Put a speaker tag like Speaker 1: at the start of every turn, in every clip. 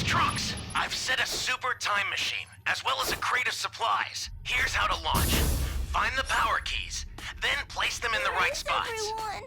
Speaker 1: Trunks, I've set a super time machine, as well as a crate of supplies. Here's how to launch. Find the power keys, then place them in the right spots.
Speaker 2: Everyone?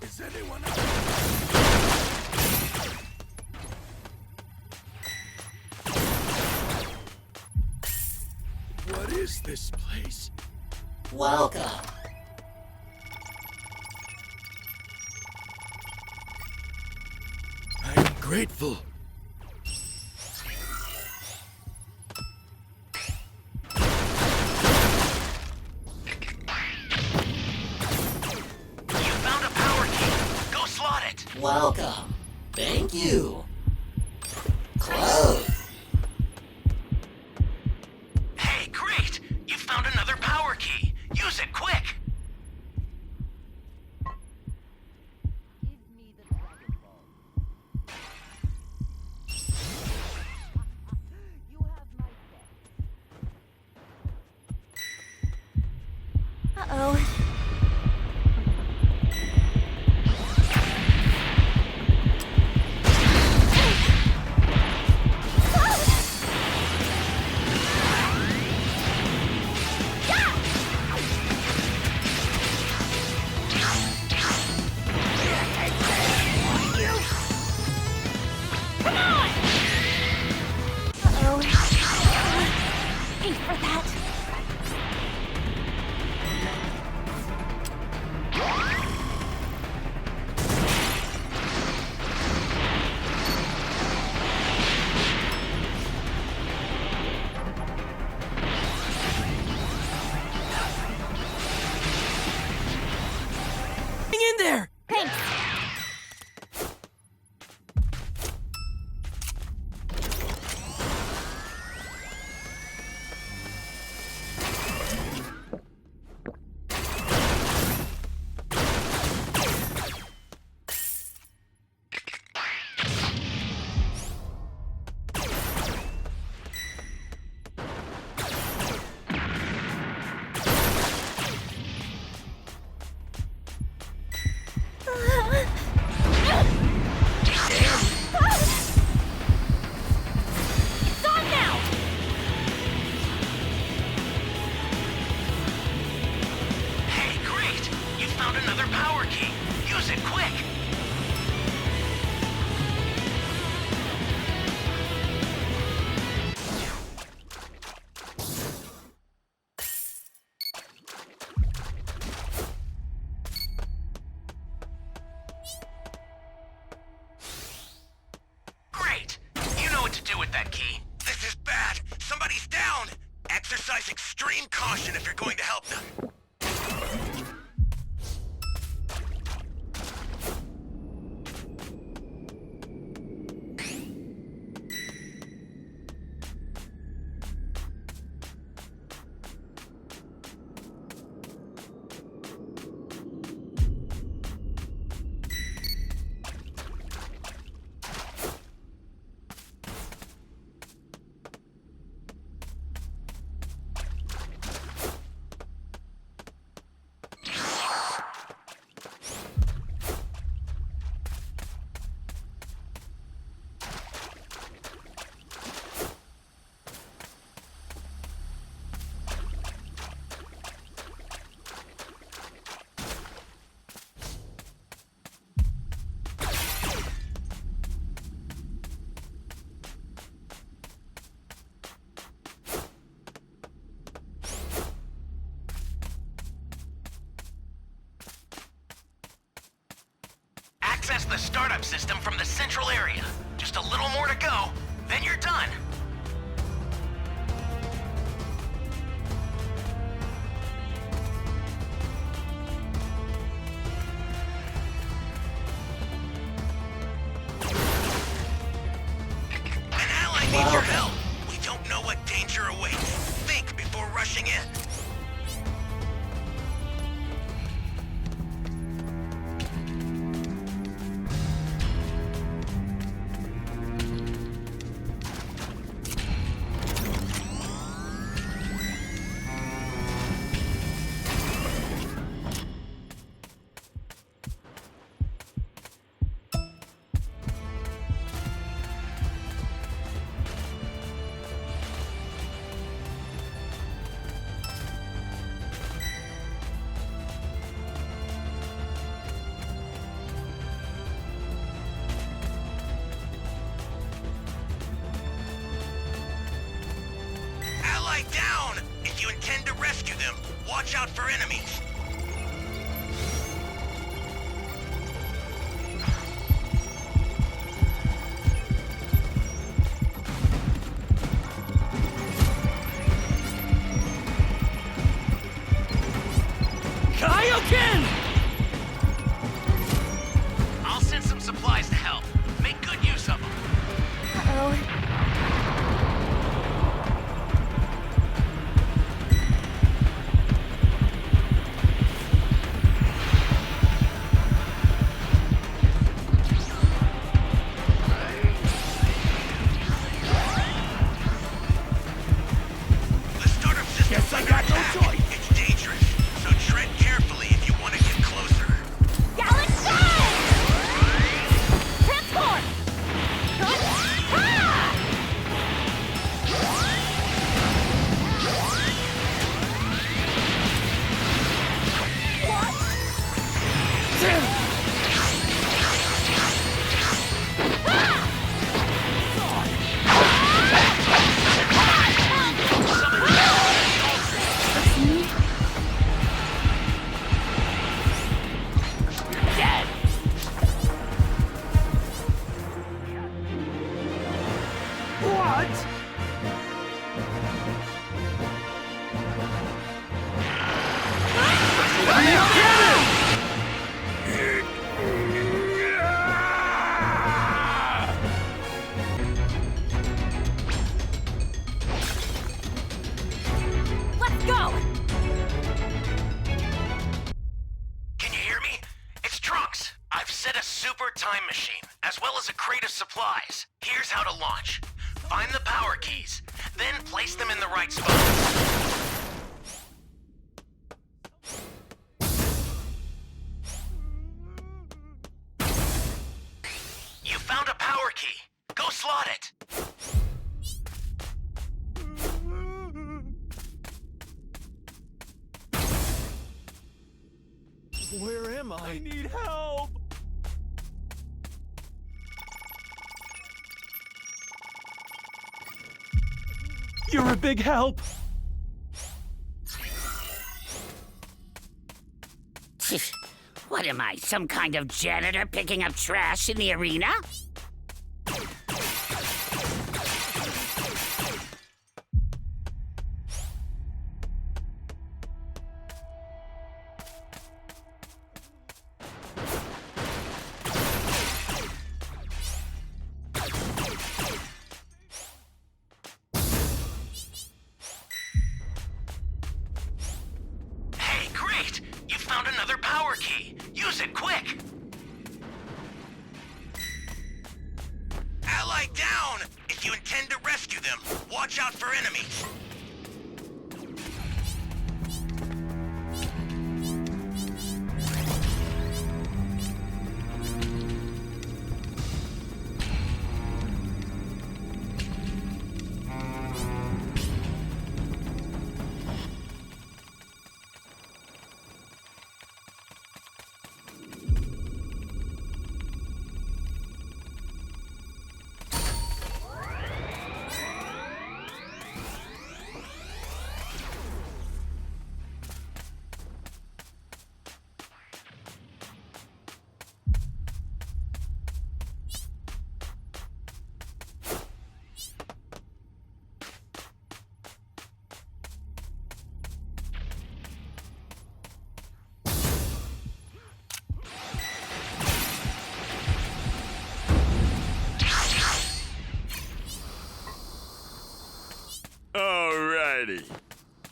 Speaker 3: Is anyone out? What is this place?
Speaker 4: Welcome.
Speaker 3: I am grateful.
Speaker 1: You found a power key. Go slot it.
Speaker 4: Welcome. Thank you. Close.
Speaker 1: Hey, great! You found another power key. Use it quick.
Speaker 2: Uh-oh. Uh-oh. Thanks for that.
Speaker 3: Hang in there!
Speaker 2: Thanks. It's on now!
Speaker 1: Hey, great! You found another power key. Use it quick. Great! You know what to do with that key. This is bad. Somebody's down. Exercise extreme caution if you're going to help them. Access the startup system from the central area. Just a little more to go, then you're done. closing in. Ally down! If you intend to rescue them, watch out for enemies.
Speaker 3: Kaioken!
Speaker 1: I'll send some supplies to help. Make good use of them.
Speaker 2: Uh-oh.
Speaker 1: The startup system's
Speaker 3: Guess I
Speaker 1: under
Speaker 3: got no
Speaker 1: attack.
Speaker 3: choice.
Speaker 1: It's dangerous, so tread carefully if you want to get closer.
Speaker 2: Galaxy! Transform! Ah!
Speaker 3: Dead! What?
Speaker 2: Let's go!
Speaker 1: Can you hear me? It's Trunks. I've set a super time machine, as well as a crate of supplies. Here's how to launch. Find the power keys, then place them in the right spots. You found a power key. Go slot it.
Speaker 3: Where am I? I need help! You're a big help!
Speaker 5: What am I, some kind of janitor picking up trash in the arena?
Speaker 1: Hey, great! You found another power key. Use it quick. Ally down! If you intend to rescue them, watch out for enemies.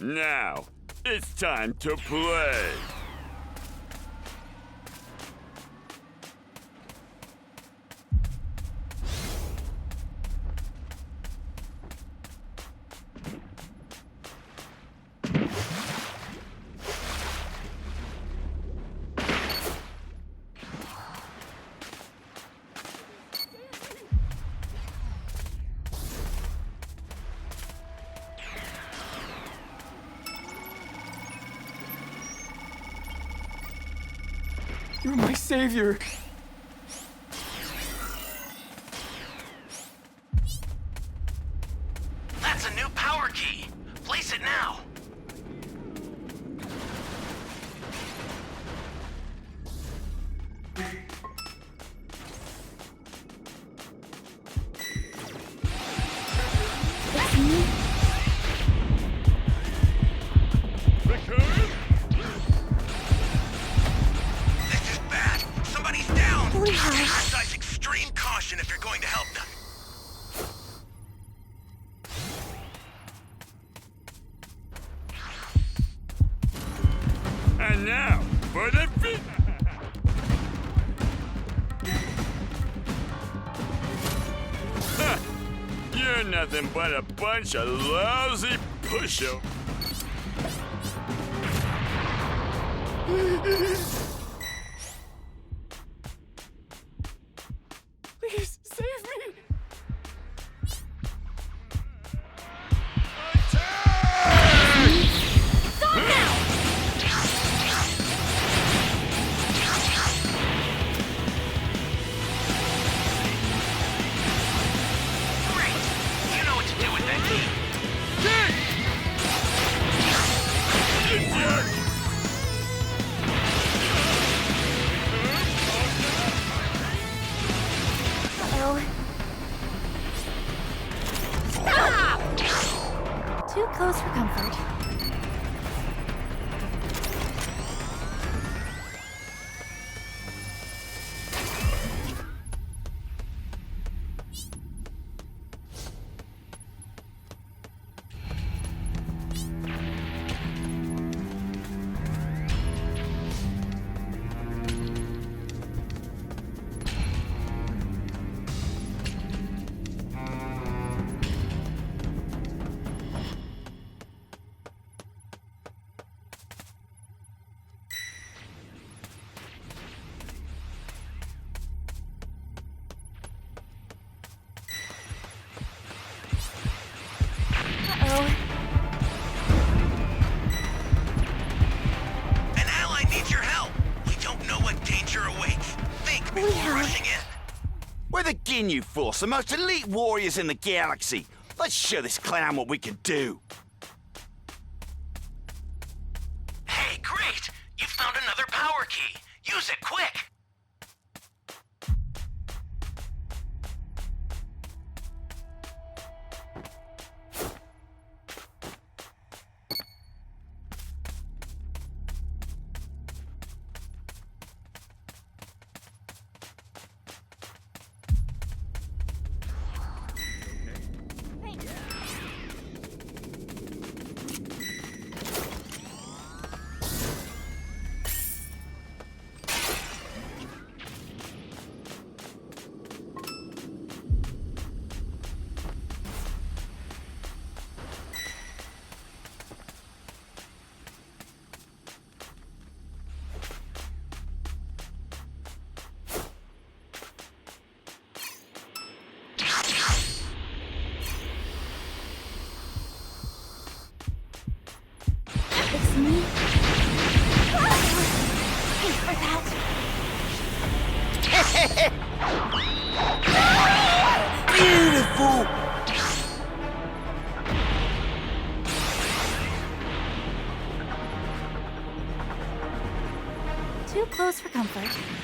Speaker 6: Now, it's time to play.
Speaker 3: You're my savior.
Speaker 1: That's a new power key. Place it now. This is bad. Somebody's down. Exercise extreme caution if you're going to help them.
Speaker 6: And now, for the fin- Huh. You're nothing but a bunch of lousy push-ups.
Speaker 3: Please save me.
Speaker 2: Stop now!
Speaker 1: Great. You know what to do with that key.
Speaker 2: Uh-oh. Stop! Too close for comfort. Uh-oh.
Speaker 1: An ally needs your help. We don't know what danger awaits. Think before
Speaker 2: Yeah.
Speaker 1: rushing in.
Speaker 7: We're the Ginyu Force, the most elite warriors in the galaxy. Let's show this clown what we can do.
Speaker 1: Hey, great! You found another power key. Use it quick.
Speaker 2: It's me. Thanks for that.
Speaker 7: Beautiful!
Speaker 2: Too close for comfort.